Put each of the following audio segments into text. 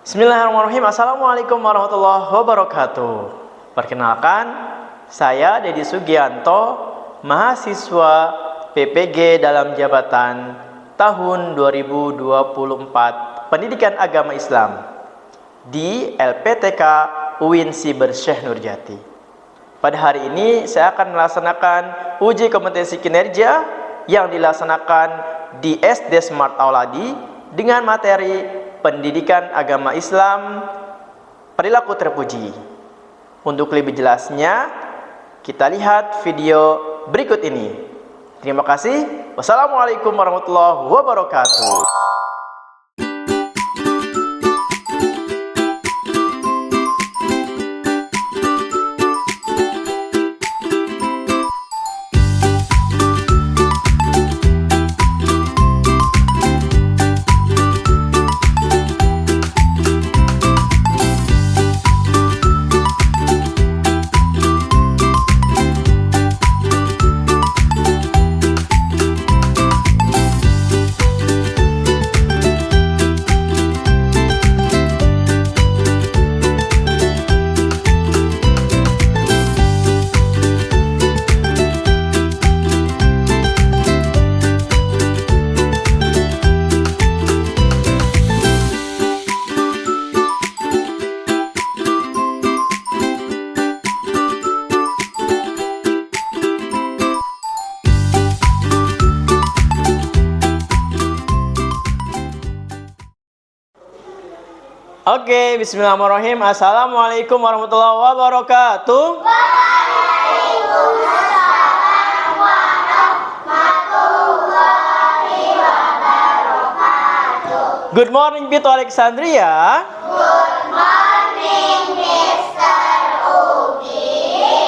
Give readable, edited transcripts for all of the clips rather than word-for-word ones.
Bismillahirrahmanirrahim. Assalamualaikum warahmatullahi wabarakatuh. Perkenalkan, saya Dedi Sugianto, mahasiswa PPG dalam jabatan tahun 2024 Pendidikan Agama Islam di LPTK UIN Siber Syekh Nurjati. Pada hari ini saya akan melaksanakan uji kompetensi kinerja yang dilaksanakan di SD Smart Auladi dengan materi Pendidikan Agama Islam Perilaku Terpuji. Untuk lebih jelasnya, kita lihat video berikut ini. Terima kasih. Wassalamualaikum warahmatullahi wabarakatuh. Oke, bismillahirrahmanirrahim. Assalamualaikum warahmatullahi wabarakatuh. Waalaikumsalam warahmatullahi wabarakatuh. Good morning, Pito Alexandria. Good morning, Mr. Ugi.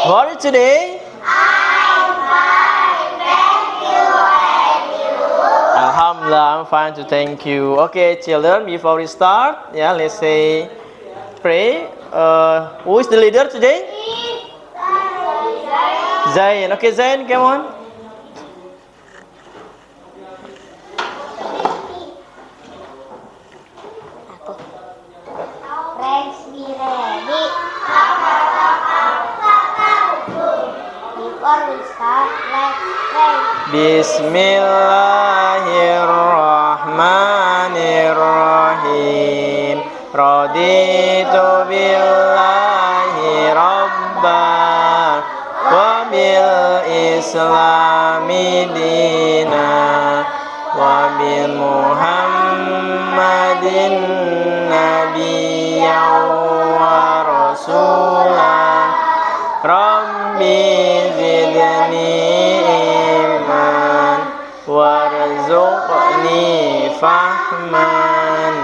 How are you today? I'm fine, thank you, and you? Alhamdulillah, I'm fine to thank you. Okay, children, before we start, let's say pray. Who is the leader today? Zain. Okay, Zain, come on. Friends, be ready. Before we start, let's pray. Bismillahirrahmanirrahim. Raditu billahi rabba wa bil islami dina wa bil muhammadin nabiyya wa rasulah. Rabbi zidni iman warzuqni fahman.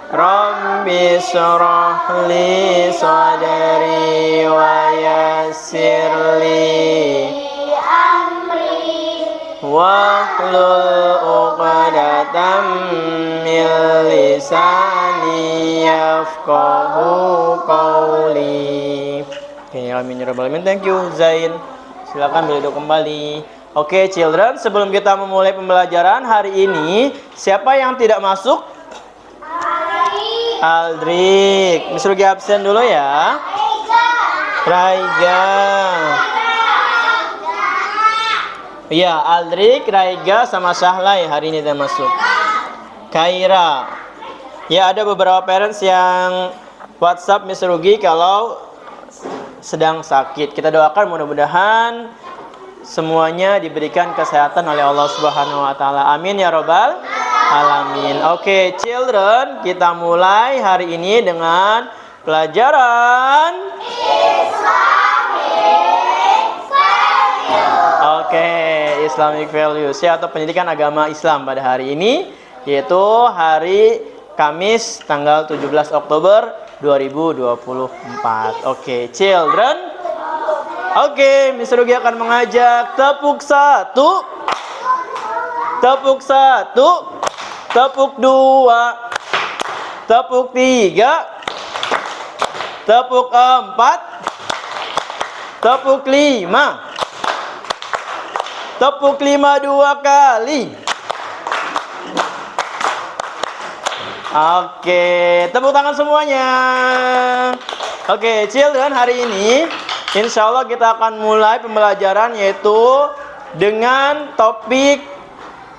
Rabbi shrah li sadri wa yassir li Amri. wahlul uqdatam min lisani yafqahu qawli. Oke, amin ya rabbal alamin. Thank you, Zain. Silakan duduk kembali. Oke, children, sebelum kita memulai pembelajaran hari ini, siapa yang tidak masuk? Aldrik. Miss Rugi absen dulu ya. Raiga. Iya, Aldrik, Raiga, sama Sahlai hari ini tidak masuk. Kaira. Ya, ada beberapa parents yang WhatsApp Miss Rugi kalau sedang sakit. Kita doakan mudah-mudahan semuanya diberikan kesehatan oleh Allah Subhanahu wa taala. Amin ya robbal alamin. Oke, children, kita mulai hari ini dengan pelajaran Islamic Values atau pendidikan agama Islam pada hari ini, yaitu hari Kamis tanggal 17 Oktober 2024. Oke, children. Oke, Miss Rugi akan mengajak tepuk 1, tepuk 1, tepuk 2, tepuk 3, tepuk 4, tepuk 5, tepuk 5 2 kali. Oke, tepuk tangan semuanya. Oke, children, hari ini insya Allah kita akan mulai pembelajaran yaitu dengan topik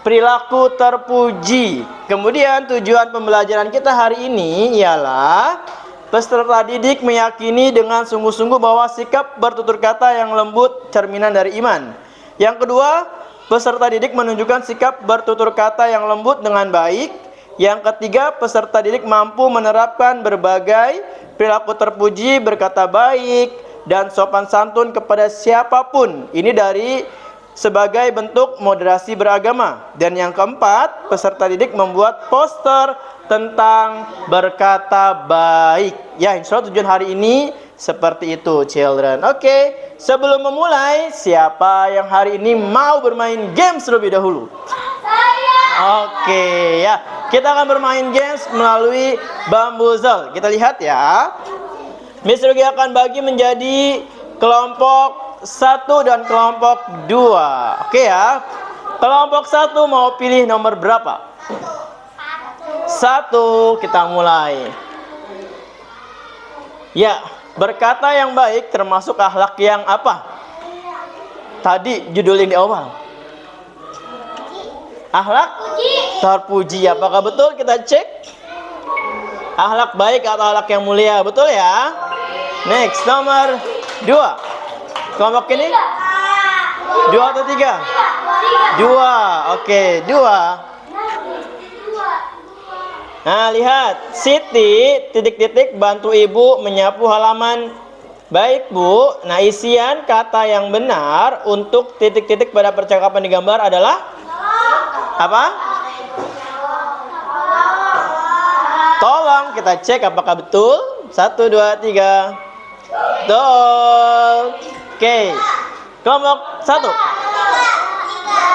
perilaku terpuji. Kemudian tujuan pembelajaran kita hari ini ialah peserta didik meyakini dengan sungguh-sungguh bahwa sikap bertutur kata yang lembut cerminan dari iman. Yang kedua, peserta didik menunjukkan sikap bertutur kata yang lembut dengan baik. Yang ketiga, peserta didik mampu menerapkan berbagai perilaku terpuji, berkata baik, dan sopan santun kepada siapapun. Ini dari sebagai bentuk moderasi beragama. Dan yang keempat, peserta didik membuat poster tentang berkata baik. Ya, insya Allah tujuan hari ini seperti itu, children. Oke, sebelum memulai, siapa yang hari ini mau bermain games terlebih dahulu? Oke, ya. Kita akan bermain games melalui Bamboozle. Kita lihat ya. Miss Rugi akan bagi menjadi kelompok 1 dan kelompok 2. Oke ya. Kelompok 1 mau pilih nomor berapa? 1. Kita mulai. Ya, berkata yang baik termasuk akhlak yang apa? Tadi judulin di awal. Akhlak terpuji. Apakah betul? Kita cek. Akhlak baik atau akhlak yang mulia, betul ya? Next, nomor 2. Kelompok ini 2 atau 3? 2. Oke, 2. Nah, lihat. Siti titik-titik bantu ibu menyapu halaman. Baik, Bu. Nah, isian kata yang benar untuk titik-titik pada percakapan di gambar adalah apa? Tolong kita cek apakah betul. 1, 2, 3. Betul. Oke. Kelompok 1.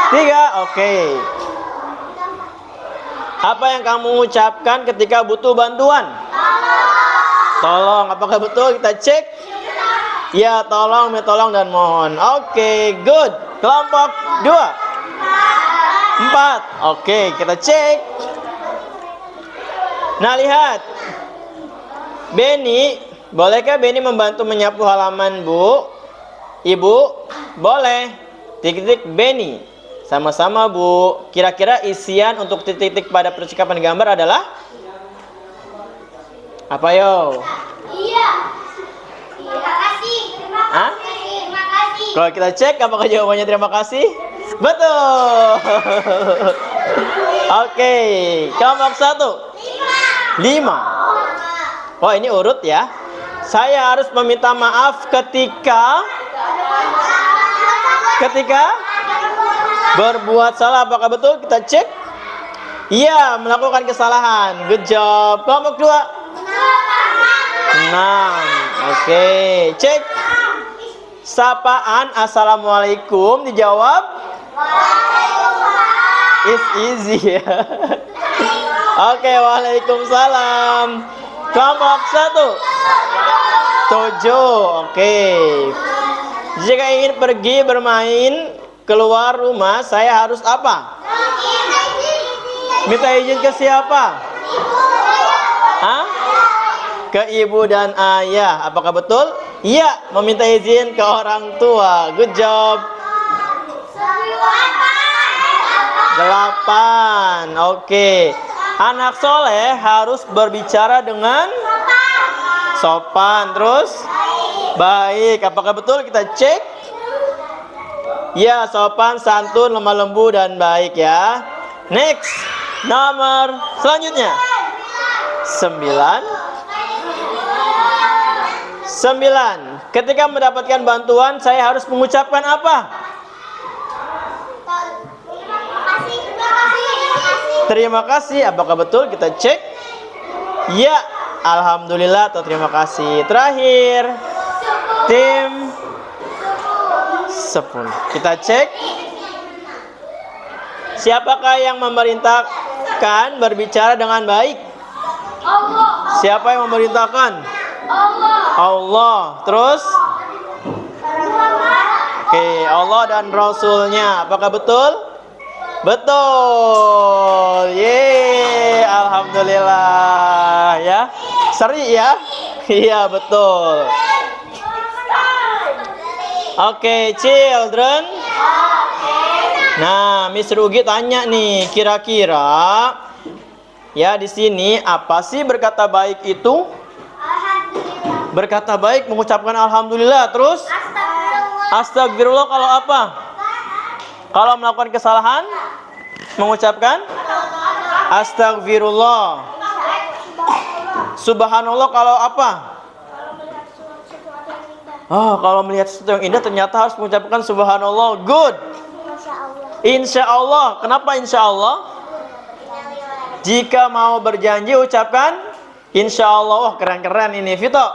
3. Oke. Apa yang kamu ucapkan ketika butuh bantuan? Tolong. Apakah betul? Kita cek. Ya, tolong, tolong dan mohon. Oke, good. Kelompok 2. 4. Oke, kita cek. Nah, lihat. Benny, bolehkah Benny membantu menyapu halaman, Bu? Ibu, boleh. Titik-titik Benny. Sama-sama, Bu. Kira-kira isian untuk titik-titik pada percakapan gambar adalah apa, yo? Iya. Terima kasih. Hah? Terima kasih. Kalau kita cek, apakah jawabannya terima kasih? Betul. Oke, kelompok 1. 5. Oh, ini urut ya. Saya harus meminta maaf ketika berbuat salah. Apakah betul? Kita cek. Iya, melakukan kesalahan. Good job. Kelompok 2. 6. Oke, cek. Sapaan assalamualaikum dijawab. It's easy ya. Oke, waalaikumsalam. Kelompok 1. 7. Oke. Jika ingin pergi bermain keluar rumah, saya harus apa? Minta izin ke siapa? Hah? Ke ibu dan ayah. Apakah betul? Iya, meminta izin ke orang tua. Good job. 8. Oke. Anak soleh harus berbicara dengan sopan. Terus baik. Apakah betul? Kita cek. Ya, sopan, santun, lemah lembut dan baik ya. Next. Nomor selanjutnya 9. 9. Ketika mendapatkan bantuan, saya harus mengucapkan apa? Terima kasih. Apakah betul? Kita cek. Ya, alhamdulillah atau terima kasih. Terakhir, tim 10. Kita cek. Siapakah yang memerintahkan berbicara dengan baik? Allah. Siapa yang memerintahkan? Allah. Terus? Oke, Allah dan Rasulnya. Apakah betul? Betul. Yeay, alhamdulillah ya. Seri ya? Iya, betul. Oke, children. Nah, Miss Rugi tanya nih, kira-kira ya di sini apa sih berkata baik itu? Alhamdulillah. Berkata baik mengucapkan alhamdulillah, terus Astagfirullah. astagfirullah kalau apa? Kalau melakukan kesalahan mengucapkan astagfirullah. Subhanallah kalau apa? Oh, kalau melihat sesuatu yang indah ternyata harus mengucapkan subhanallah. Good. Insya Allah. Kenapa insya Allah? Jika mau berjanji ucapkan insya Allah. Wah, keren-keren ini Vito.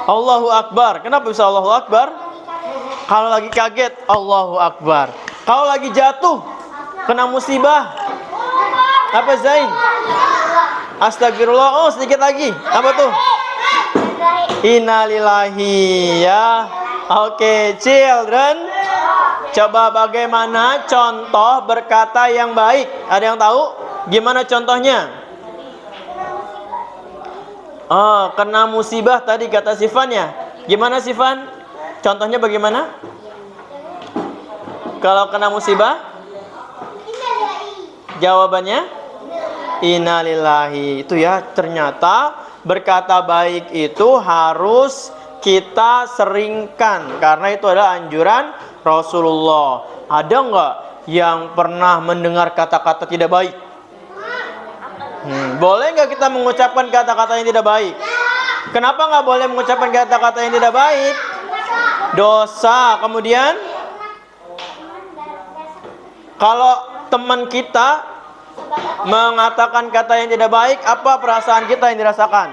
Allahu Akbar. Kenapa bisa Allahu Akbar? Kalau lagi kaget Allahu Akbar. Kalau lagi jatuh kena musibah apa Zain? Astagfirullah. Oh, sedikit lagi. Apa tuh? Innalillahi ya. Oke, children. Coba bagaimana contoh berkata yang baik? Ada yang tahu? Gimana contohnya? Oh, kena musibah tadi kata Sifan ya. Gimana Sifan? Contohnya bagaimana? Kalau kena musibah? Jawabannya? Innalillahi. Itu ya, ternyata berkata baik itu harus kita seringkan karena itu adalah anjuran Rasulullah. Ada nggak yang pernah mendengar kata-kata tidak baik? Boleh nggak kita mengucapkan kata-kata yang tidak baik? Kenapa nggak boleh mengucapkan kata-kata yang tidak baik? Dosa. Kemudian kalau teman kita mengatakan kata yang tidak baik, apa perasaan kita yang dirasakan?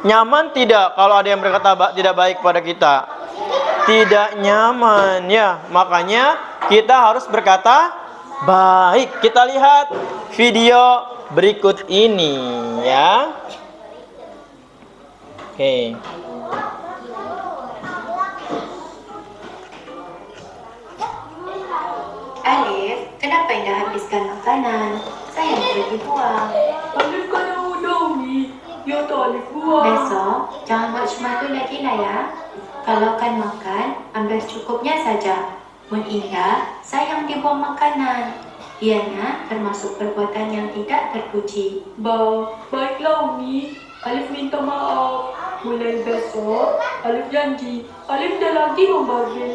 Nyaman tidak kalau ada yang berkata tidak baik pada kita? Tidak nyaman ya. Makanya kita harus berkata baik. Kita lihat video berikut ini ya. Oke. Alif, kenapa Indah habiskan makanan? Saya pergi buang. Alif kan yang udah Umi. Ya tak Alif buang. Besok, jangan buat cuma tu lagi lah ya. Kalau kan makan, ambil cukupnya saja. Mun Indah, sayang dibuang makanan. Ianya termasuk perbuatan yang tidak terpuji. Baiklah Umi. Alif minta maaf. Mulai besok, Alif janji. Alif dah lagi membagi.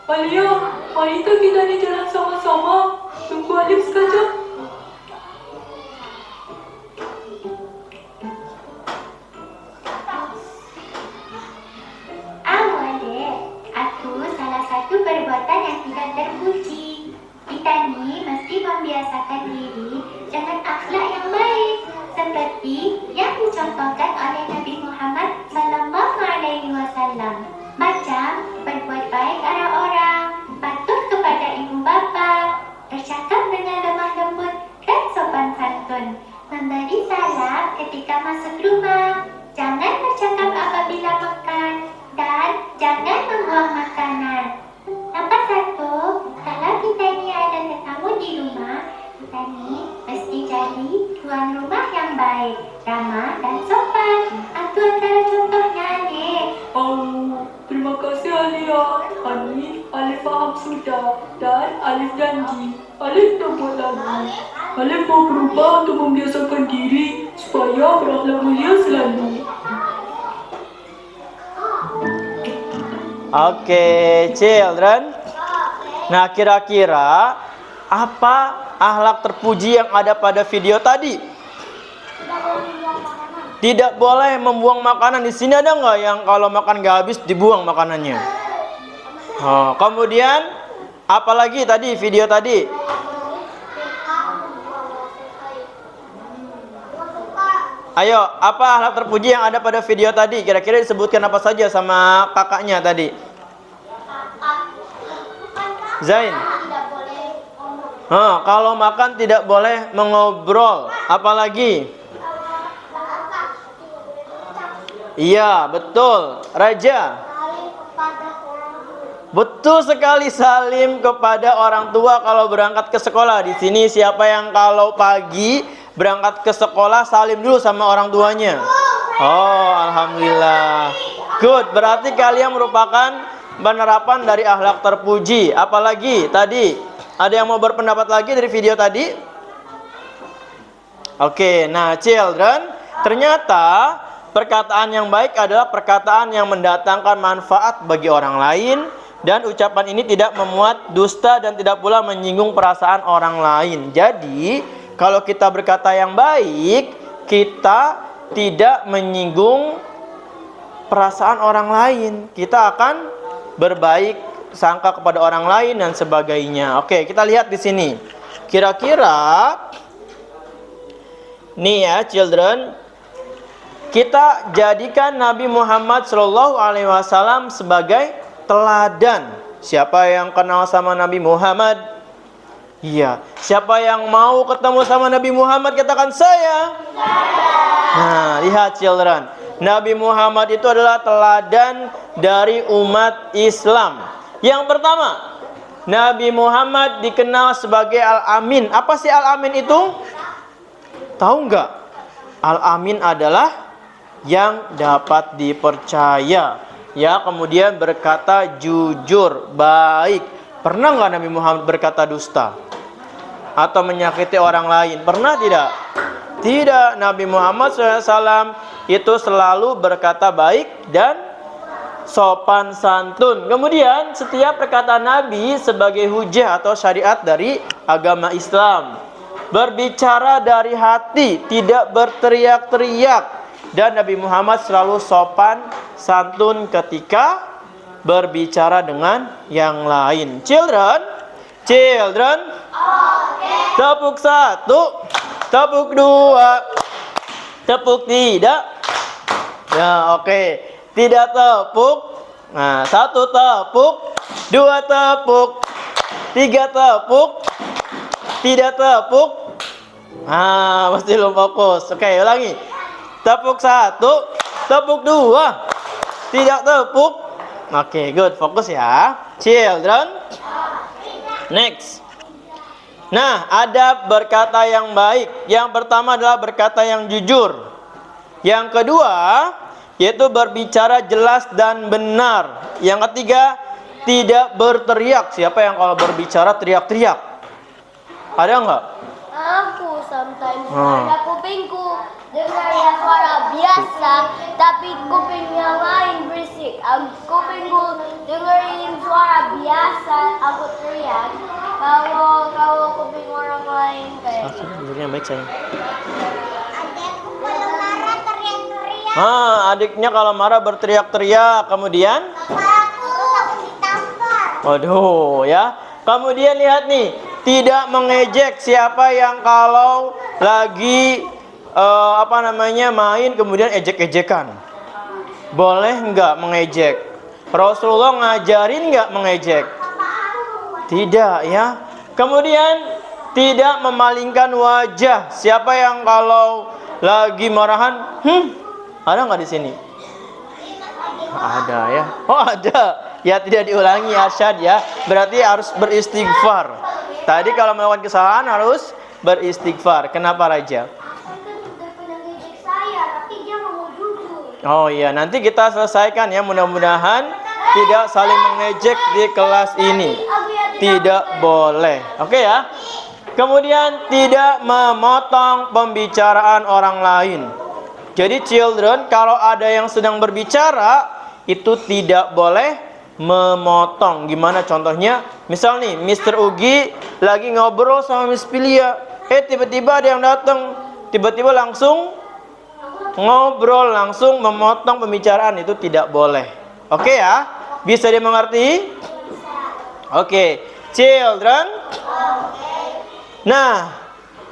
Alia, mari kita ni jalan sama-sama. Tunggu Alif sekejap. Adik, aku salah satu perbuatan yang tidak terpuji. Kita ni mesti membiasakan diri dengan akhlak yang baik, seperti yang dicontohkan oleh Nabi Muhammad SAW. Macam berbuat baik arah orang, patuh kepada ibu bapa, bercakap dengan lemah lembut dan sopan santun, memberi salam ketika masuk rumah, jangan bercakap apabila makan, dan jangan membuang makanan. Nombor 1, kalau kita ni ada tetamu di rumah, kita ni mesti jadi tuan rumah yang baik, ramah dan sopan. Itu antara contohnya, adik. Terima kasih Alia. Ani, Alif faham sudah. Dan Alif janji. Alif tak buat lagi. Alif mau berubah untuk membiasakan diri supaya berakhlak mulia selalu. Oke, children. Nah, kira-kira apa akhlak terpuji yang ada pada video tadi? Tidak boleh membuang makanan. Di sini ada nggak yang kalau makan nggak habis dibuang makanannya? Oh, kemudian apalagi tadi video tadi? Ayo, apa akhlak terpuji yang ada pada video tadi? Kira-kira disebutkan apa saja sama kakaknya tadi? Zain. Kalau makan tidak boleh mengobrol. Apalagi? Iya, betul. Raja. Betul sekali, salim kepada orang tua kalau berangkat ke sekolah. Di sini siapa yang kalau pagi berangkat ke sekolah salim dulu sama orang tuanya? Oh, alhamdulillah. Good, berarti kalian merupakan penerapan dari akhlak terpuji. Apalagi tadi, ada yang mau berpendapat lagi dari video tadi? Oke, nah children, ternyata perkataan yang baik adalah perkataan yang mendatangkan manfaat bagi orang lain, dan ucapan ini tidak memuat dusta dan tidak pula menyinggung perasaan orang lain. Jadi, kalau kita berkata yang baik, kita tidak menyinggung perasaan orang lain. Kita akan berbaik sangka kepada orang lain dan sebagainya. Oke, kita lihat di sini. Kira-kira nih ya, children, kita jadikan Nabi Muhammad SAW sebagai teladan. Siapa yang kenal sama Nabi Muhammad? Iya. Siapa yang mau ketemu sama Nabi Muhammad? Katakan saya. Nah, lihat children. Nabi Muhammad itu adalah teladan dari umat Islam. Yang pertama, Nabi Muhammad dikenal sebagai Al-Amin. Apa sih Al-Amin itu? Tahu nggak? Al-Amin adalah yang dapat dipercaya. Ya, kemudian berkata jujur, baik. Pernah nggak Nabi Muhammad berkata dusta? Atau menyakiti orang lain? Pernah tidak? Tidak. Nabi Muhammad SAW itu selalu berkata baik dan sopan santun. Kemudian setiap perkataan Nabi sebagai hujah atau syariat dari agama Islam. Berbicara dari hati, tidak berteriak-teriak. Dan Nabi Muhammad selalu sopan santun ketika berbicara dengan yang lain. Children, tepuk satu, tepuk dua, tepuk tidak. Ya, oke. Tidak tepuk. Nah, satu tepuk, dua tepuk, tiga tepuk, tidak tepuk. Nah, pasti belum fokus. Oke, ulangi. Tepuk satu, tepuk dua, tidak tepuk. Oke, good. Fokus ya. Children. Next. Nah, adab berkata yang baik. Yang pertama adalah berkata yang jujur. Yang kedua, yaitu berbicara jelas dan benar. Yang ketiga, tidak berteriak. Siapa yang kalau berbicara teriak-teriak? Ada nggak? Aku sometimes ada kupingku dengar ya suara biasa, tapi kuping yang lain berisik. Kupingku dengerin suara biasa, aku teriak. Kalau kuping orang lain kayak Dengarnya baik saya. Adekku kalau marah teriak-teriak. Adiknya kalau marah berteriak-teriak. Kemudian? Aku ditampar. Waduh, ya. Kemudian lihat nih, tidak mengejek. Siapa yang kalau lagi main kemudian ejek-ejekan? Boleh nggak mengejek? Rasulullah ngajarin nggak mengejek? Tidak, ya. Kemudian tidak memalingkan wajah. Siapa yang kalau lagi marahan, ada nggak di sini? Ada ya. Oh, ada. Ya, tidak diulangi asyad ya. Berarti harus beristighfar. Tadi kalau melakukan kesalahan harus beristighfar. Kenapa Raja? udah pernah ngejek saya, tapi dia nggak mau jujur. Oh iya, nanti kita selesaikan ya. Mudah-mudahan tidak saling mengejek di kelas ini. Tidak boleh. Oke ya. Kemudian tidak memotong pembicaraan orang lain. Jadi children, kalau ada yang sedang berbicara, itu tidak boleh memotong. Gimana contohnya? Misal nih, Mr. Ugi lagi ngobrol sama Miss Pilia. Tiba-tiba ada yang datang. Tiba-tiba langsung ngobrol, langsung memotong pembicaraan. Itu tidak boleh. Oke ya? Bisa dimengerti? Oke. Children. Nah,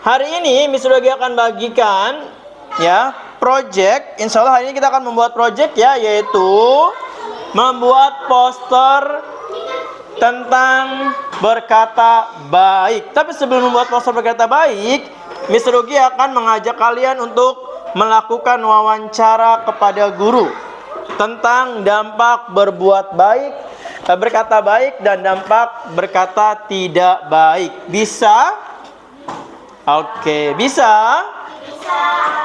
hari ini Miss Ugi akan bagikan ya project. Insya Allah hari ini kita akan membuat project ya, yaitu membuat poster tentang berkata baik. Tapi sebelum membuat poster berkata baik, Miss Rugi akan mengajak kalian untuk melakukan wawancara kepada guru tentang dampak berbuat baik, berkata baik dan dampak berkata tidak baik. Bisa? Oke, bisa?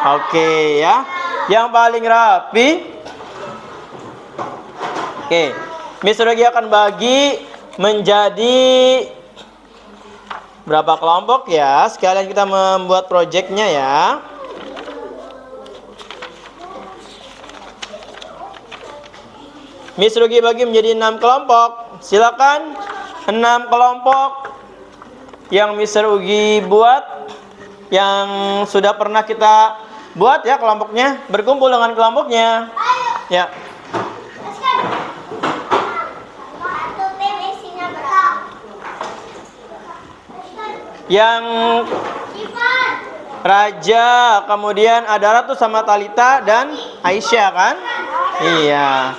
Oke ya. Yang paling rapi. Oke. Miss Rugi akan bagi menjadi berapa kelompok ya? Sekalian kita membuat proyeknya ya. Miss Rugi bagi menjadi 6 kelompok. Silakan 6 kelompok yang Miss Rugi buat, yang sudah pernah kita buat ya kelompoknya, berkumpul dengan kelompoknya. Ya. Yang Raja, kemudian ada Ratu sama Talita dan Aisyah kan? Iya.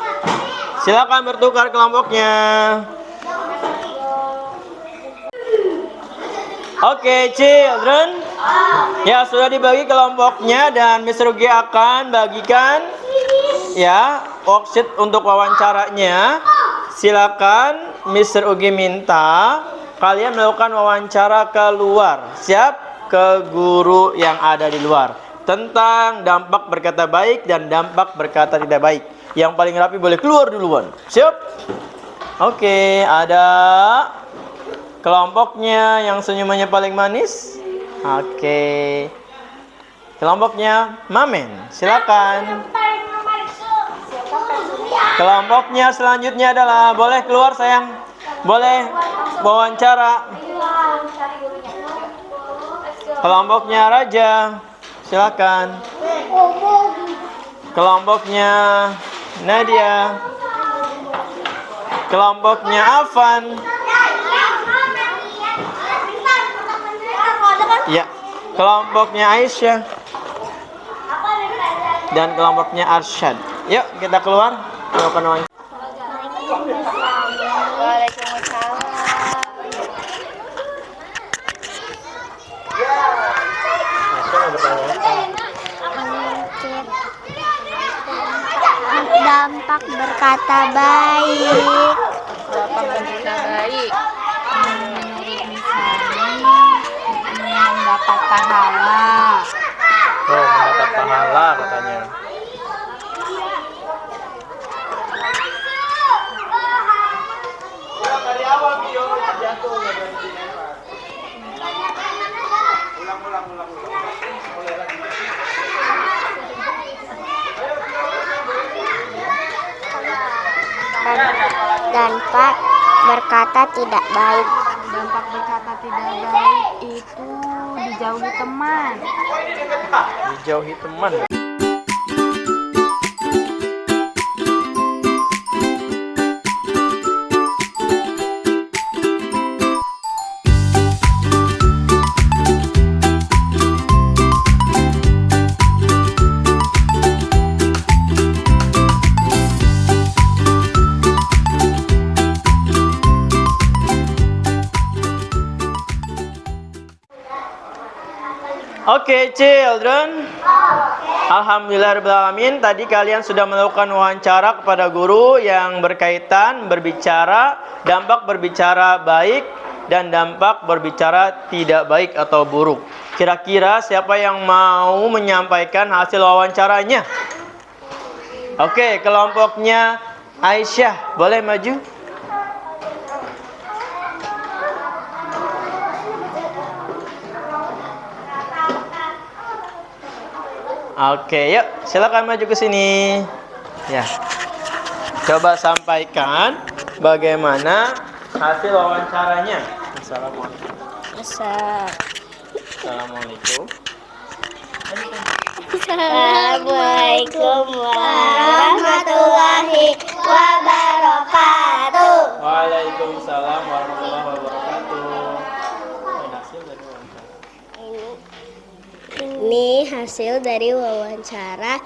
Silakan bertukar kelompoknya. Oke, children. Ya, sudah dibagi kelompoknya dan Miss Rugi akan bagikan ya worksheet untuk wawancaranya. Silakan Mr. Ugi minta kalian melakukan wawancara keluar. Siap? Ke guru yang ada di luar tentang dampak berkata baik dan dampak berkata tidak baik. Yang paling rapi boleh keluar duluan. Siap? Oke, ada kelompoknya yang senyumannya paling manis. Oke. Kelompoknya Mamen, silakan. Kelompoknya selanjutnya adalah boleh keluar sayang. Boleh wawancara. Kelompoknya Raja, silakan. Kelompoknya Nadia. Kelompoknya Afan. Ya, kelompoknya Aisyah. Dan kelompoknya Arsyad. Yuk, kita keluar. Melakukan wawancara. Dampak berkata baik. Dampak berkata baik. Menurut misalnya mendapat pahala. Oh, mendapat pahala katanya. Dari awal video jatuh ulang. Dampak berkata tidak baik. Dampak berkata tidak baik itu dijauhi teman. Dijauhi teman. Oke, children. Alhamdulillahirrahmanirrahim. Tadi kalian sudah melakukan wawancara kepada guru yang berkaitan berbicara, dampak berbicara baik dan dampak berbicara tidak baik atau buruk. Kira-kira siapa yang mau menyampaikan hasil wawancaranya? Oke, kelompoknya Aisyah, boleh maju? Oke, yuk silakan maju ke sini. Ya. Coba sampaikan bagaimana hasil wawancaranya. Assalamualaikum. Assalamualaikum. Assalamualaikum warahmatullahi wabarakatuh. Waalaikumsalam warahmatullahi wabarakatuh. Ini hasil dari wawancara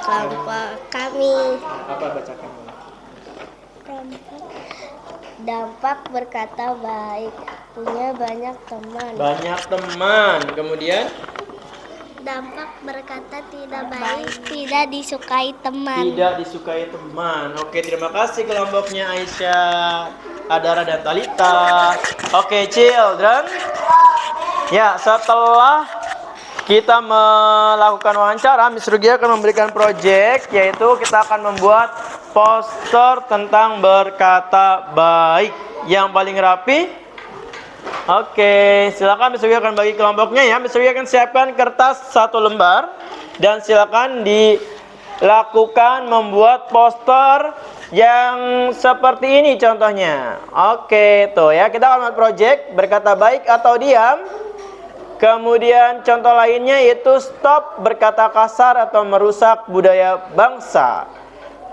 kelompok kami. Apa bacakan? Dampak berkata baik, punya banyak teman. Banyak teman. Kemudian berdampak, berkata tidak baik, tidak disukai teman. Tidak disukai teman. Oke, terima kasih kelompoknya Aisyah, Adara dan Talita. Oke, children. Ya, setelah kita melakukan wawancara, Miss Rugi akan memberikan project, yaitu kita akan membuat poster tentang berkata baik yang paling rapi. Oke, silakan Miss Rugi akan bagi kelompoknya ya. Miss Rugi akan siapkan kertas 1 lembar dan silakan dilakukan membuat poster yang seperti ini contohnya. Oke, tuh ya, kita akan membuat project berkata baik atau diam. Kemudian contoh lainnya yaitu stop berkata kasar atau merusak budaya bangsa.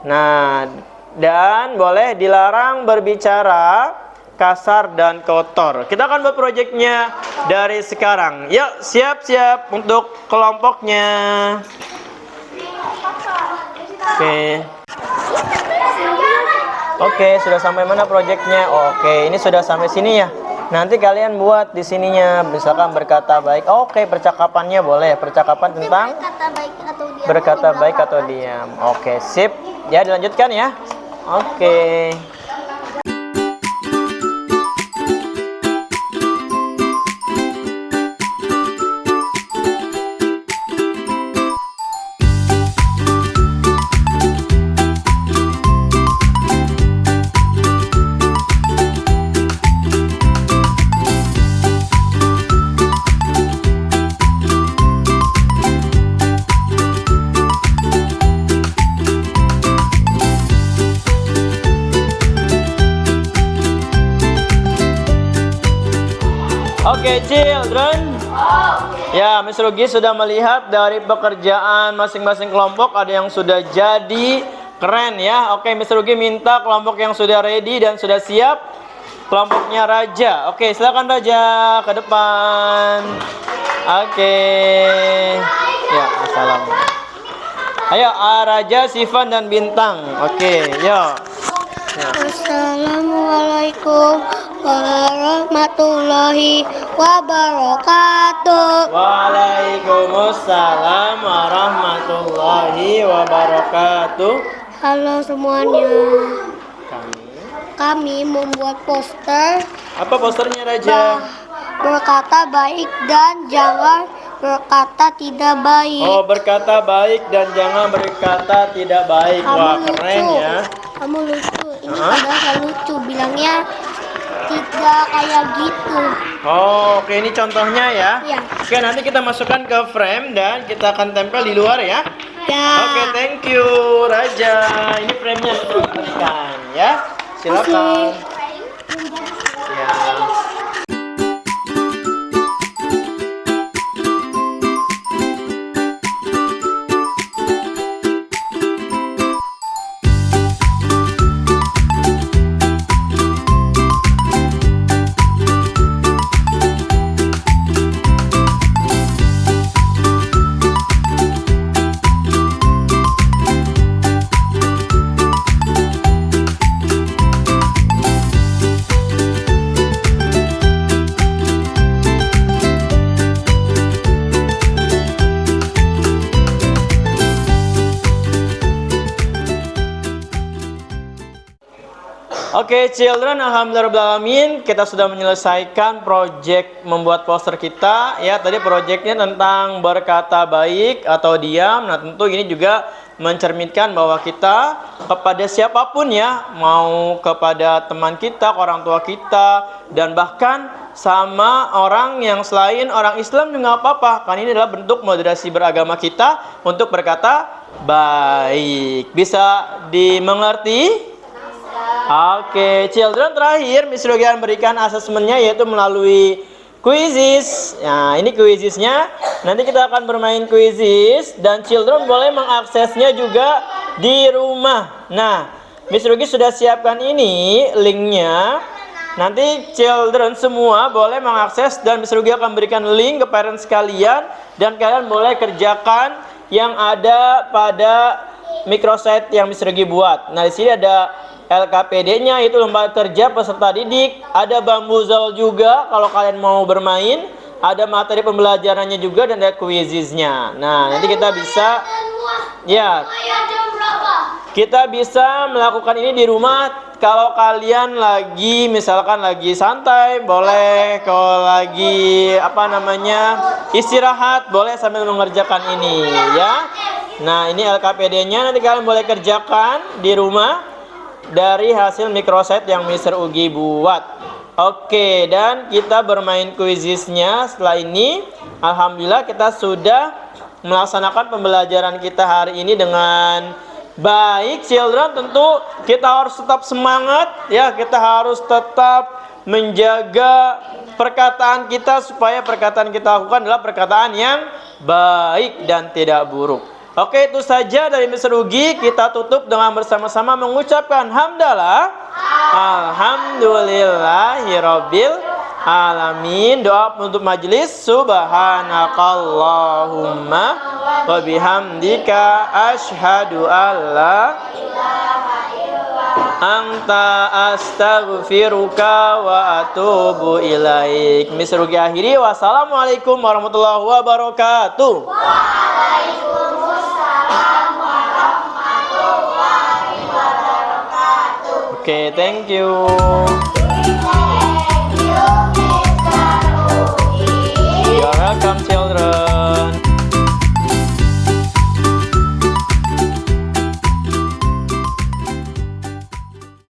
Nah, dan boleh dilarang berbicara kasar dan kotor. Kita akan buat proyeknya dari sekarang. Yuk, siap-siap untuk kelompoknya. Oke, sudah sampai mana proyeknya? Oke, ini sudah sampai sini ya. Nanti kalian buat di sininya, misalkan berkata baik. Oke, percakapannya boleh. Percakapan tentang berkata baik atau diam. Oke, sip. Ya, dilanjutkan ya. Oke. Oke, children. Ya, Miss Rugi sudah melihat dari pekerjaan masing-masing kelompok ada yang sudah jadi keren ya. Oke, Miss Rugi minta kelompok yang sudah ready dan sudah siap. Kelompoknya Raja. Oke, silakan Raja ke depan. Oke. Ya, assalamualaikum. Ayo, Raja, Sifan dan Bintang. Oke, yuk. Ya. Assalamualaikum warahmatullahi wabarakatuh. Waalaikumsalam warahmatullahi wabarakatuh. Halo semuanya. Kami. Kami membuat poster Apa posternya Raja? berkata baik dan jangan berkata tidak baik. Oh, berkata baik dan jangan berkata tidak baik. Wah, keren ya. Kamu lucu. Ini padahal lucu. Bilangnya tidak kayak gitu. Oh, oke, ini contohnya ya. Ya. Oke, nanti kita masukkan ke frame dan kita akan tempel di luar ya. Ya. Oke, thank you Raja. Ini frame-nya diberikan ya. Silakan. Ya. Oke, children, alhamdulillahirrahmanirrahim, kita sudah menyelesaikan project membuat poster kita ya. Tadi projectnya tentang berkata baik atau diam. Nah, tentu ini juga mencerminkan bahwa kita kepada siapapun ya, mau kepada teman kita, orang tua kita, dan bahkan sama orang yang selain orang Islam juga apa-apa. Kan ini adalah bentuk moderasi beragama kita untuk berkata baik. Bisa dimengerti? Oke, children, terakhir Miss Rugi akan berikan asesmennya yaitu melalui quizzes. Nah, ini quizzesnya. Nanti kita akan bermain quizzes dan children boleh mengaksesnya juga di rumah. Nah, Miss Rugi sudah siapkan ini linknya. Nanti children semua boleh mengakses dan Miss Rugi akan berikan link ke parents kalian dan kalian boleh kerjakan yang ada pada microsite yang Miss Rugi buat. Nah, di sini ada LKPD-nya, itu lembaga kerja peserta didik. Ada Bambuzal juga kalau kalian mau bermain. ada materi pembelajarannya juga dan ada quiziznya. Nah, nanti kita bisa ya, kita bisa melakukan ini di rumah. Kalau kalian lagi misalkan lagi santai, boleh. Kalau lagi istirahat, boleh sambil mengerjakan ini ya. Nah, ini LKPD-nya nanti kalian boleh kerjakan di rumah dari hasil microsite yang Mr. Ugi buat. Oke, dan kita bermain quiziznya setelah ini. Alhamdulillah kita sudah melaksanakan pembelajaran kita hari ini dengan baik. Children, tentu kita harus tetap semangat ya, kita harus tetap menjaga perkataan kita supaya perkataan kita lakukan adalah perkataan yang baik dan tidak buruk. Oke, itu saja dari Mr. Ugi. Kita tutup dengan bersama-sama mengucapkan hamdalah alhamdulillahirabbil alamin. Doa untuk majelis. Subhanakallahumma wa bihamdika asyhadu alla anta astaghfiruka wa atubu ilaik. Mr. Ugi akhiri. Wassalamualaikum warahmatullahi wabarakatuh. Okay, thank you. You're welcome.